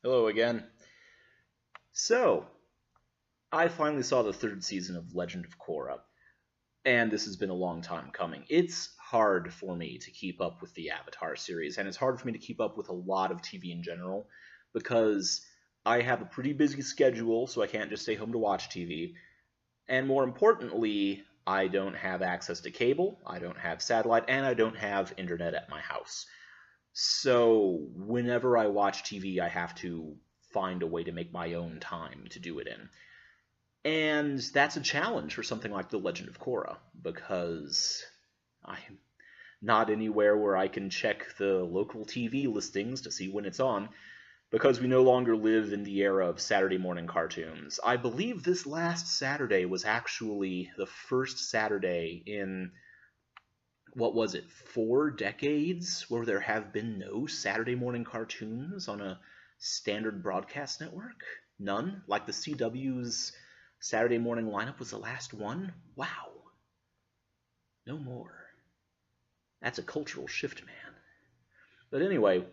Hello again. So, I finally saw the third season of Legend of Korra, and this has been a long time coming. It's hard for me to keep up with the Avatar series, and it's hard for me to keep up with a lot of TV in general, because I have a pretty busy schedule, so I can't just stay home to watch TV. And more importantly, I don't have access to cable, I don't have satellite, and I don't have internet at my house. So whenever I watch TV, I have to find a way to make my own time to do it in. And that's a challenge for something like The Legend of Korra, because I'm not anywhere where I can check the local TV listings to see when it's on, because we no longer live in the era of Saturday morning cartoons. I believe this last Saturday was actually the first Saturday in, what was it, 4 decades where there have been no Saturday morning cartoons on a standard broadcast network? None? Like the CW's Saturday morning lineup was the last one? Wow. No more. That's a cultural shift, man. But anyway,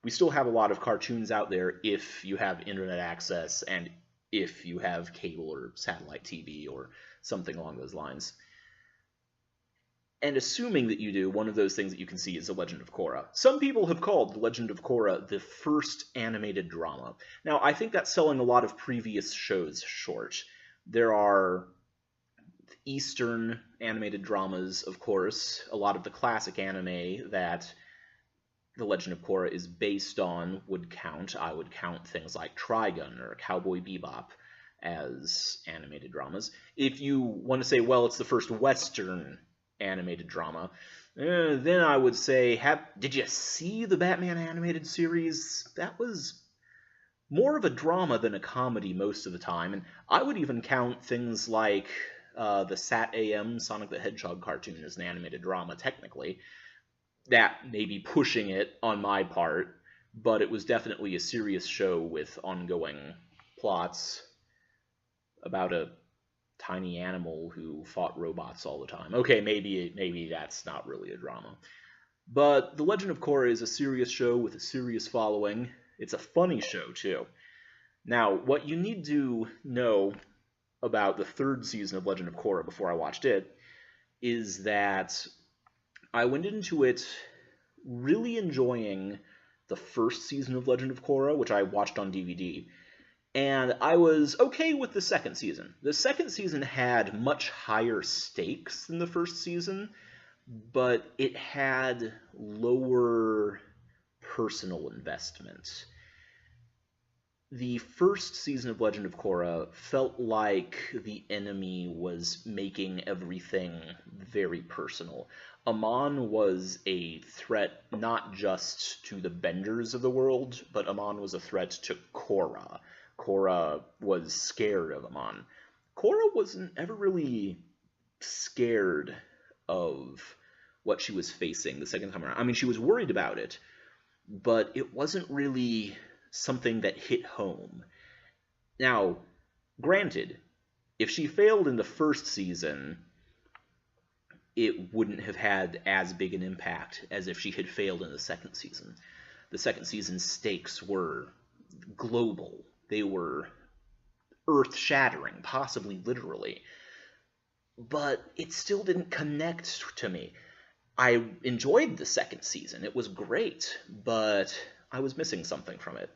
we still have a lot of cartoons out there if you have internet access and if you have cable or satellite TV or something along those lines. And assuming that you do, one of those things that you can see is The Legend of Korra. Some people have called The Legend of Korra the first animated drama. Now, I think that's selling a lot of previous shows short. There are Eastern animated dramas, of course, a lot of the classic anime that The Legend of Korra is based on would count. I would count things like Trigun or Cowboy Bebop as animated dramas. If you want to say, well, it's the first Western animated drama, then I would say, did you see the Batman animated series? That was more of a drama than a comedy most of the time, and I would even count things like the Sat AM Sonic the Hedgehog cartoon as an animated drama, technically. That may be pushing it on my part, but it was definitely a serious show with ongoing plots about a tiny animal who fought robots all the time. Okay, maybe that's not really a drama. But The Legend of Korra is a serious show with a serious following. It's a funny show, too. Now, what you need to know about the third season of Legend of Korra before I watched it is that I went into it really enjoying the first season of Legend of Korra, which I watched on DVD, and I was okay with the second season. The second season had much higher stakes than the first season, but it had lower personal investment. The first season of Legend of Korra felt like the enemy was making everything very personal. Amon was a threat not just to the Benders of the world, but Amon was a threat to Korra. Korra was scared of Amon. Korra wasn't ever really scared of what she was facing the second time around. I mean, she was worried about it, but it wasn't really something that hit home. Now, granted, if she failed in the first season, it wouldn't have had as big an impact as if she had failed in the second season. The second season's stakes were global. They were earth-shattering, possibly literally. But it still didn't connect to me. I enjoyed the second season. It was great, but I was missing something from it.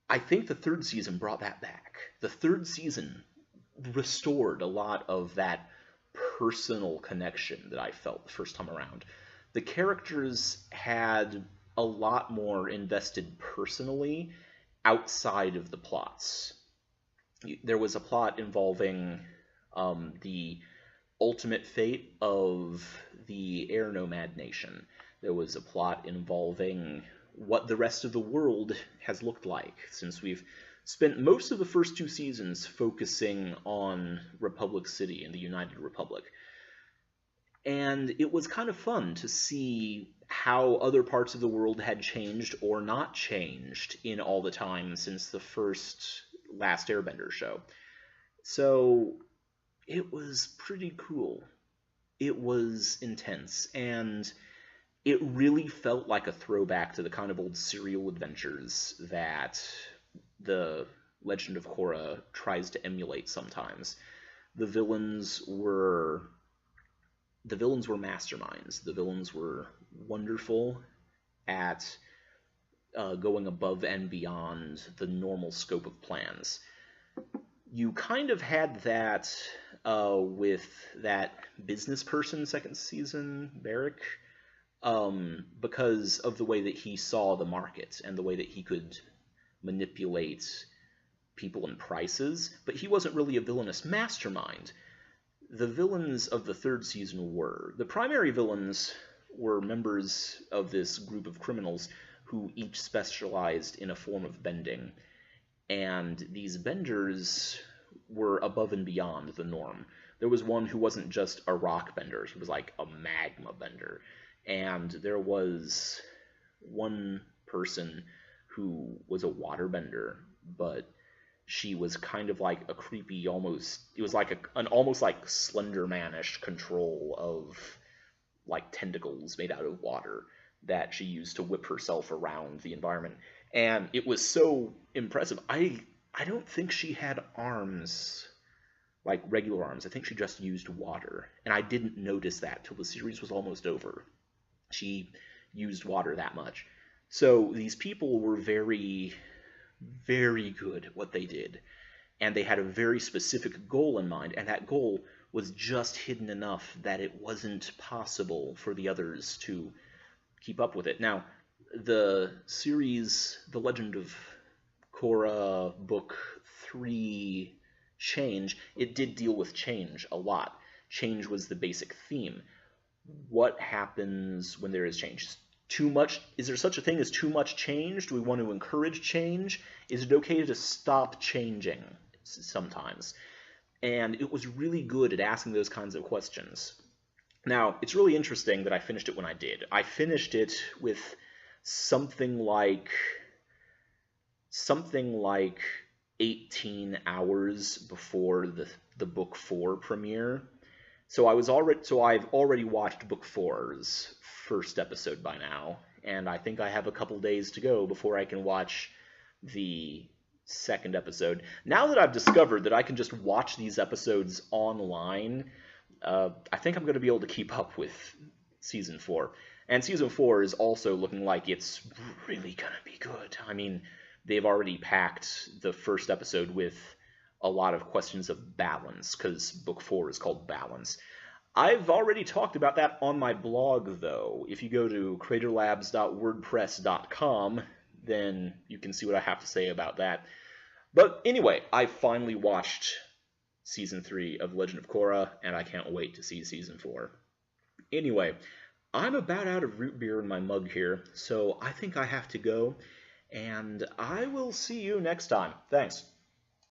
I think the third season brought that back. The third season restored a lot of that personal connection that I felt the first time around. The characters had a lot more invested personally outside of the plots. There was a plot involving the ultimate fate of the Air Nomad Nation. There was a plot involving what the rest of the world has looked like, since we've spent most of the first 2 seasons focusing on Republic City and the United Republic. And it was kind of fun to see how other parts of the world had changed or not changed in all the time since the first Last Airbender show. So it was pretty cool. It was intense, and it really felt like a throwback to the kind of old serial adventures that the Legend of Korra tries to emulate sometimes. The villains were the villains were masterminds. The villains were wonderful at going above and beyond the normal scope of plans. You kind of had that with that business person second season, Barrick, because of the way that he saw the market and the way that he could manipulate people and prices, but he wasn't really a villainous mastermind. The villains of the third season were. The primary villains were members of this group of criminals who each specialized in a form of bending, and these benders were above and beyond the norm. There was one who wasn't just a rock bender, he was like a magma bender. And there was one person who was a water bender, but she was kind of like a creepy, almost, it was like an almost like Slender Man-ish control of like tentacles made out of water that she used to whip herself around the environment. And it was so impressive. I don't think she had arms, like regular arms. I think she just used water. And I didn't notice that till the series was almost over. She used water that much. So these people were very, very good at what they did. And they had a very specific goal in mind, and that goal was just hidden enough that it wasn't possible for the others to keep up with it. Now, the series, The Legend of Korra Book 3 Change, it did deal with change a lot. Change was the basic theme. What happens when there is change? Too much? Is there such a thing as too much change? Do we want to encourage change? Is it okay to stop changing sometimes? And it was really good at asking those kinds of questions. Now, it's really interesting that I finished it when I did. I finished it with something like 18 hours before the book 4 premiere. So I've already watched book 4's first episode by now, and I think I have a couple days to go before I can watch the second episode. Now that I've discovered that I can just watch these episodes online, I think I'm going to be able to keep up with Season 4. And Season 4 is also looking like it's really going to be good. I mean, they've already packed the first episode with a lot of questions of balance, because Book 4 is called Balance. I've already talked about that on my blog, though. If you go to craterlabs.wordpress.com, then you can see what I have to say about that. But anyway, I finally watched Season 3 of Legend of Korra, and I can't wait to see Season 4. Anyway, I'm about out of root beer in my mug here, so I think I have to go, and I will see you next time. Thanks.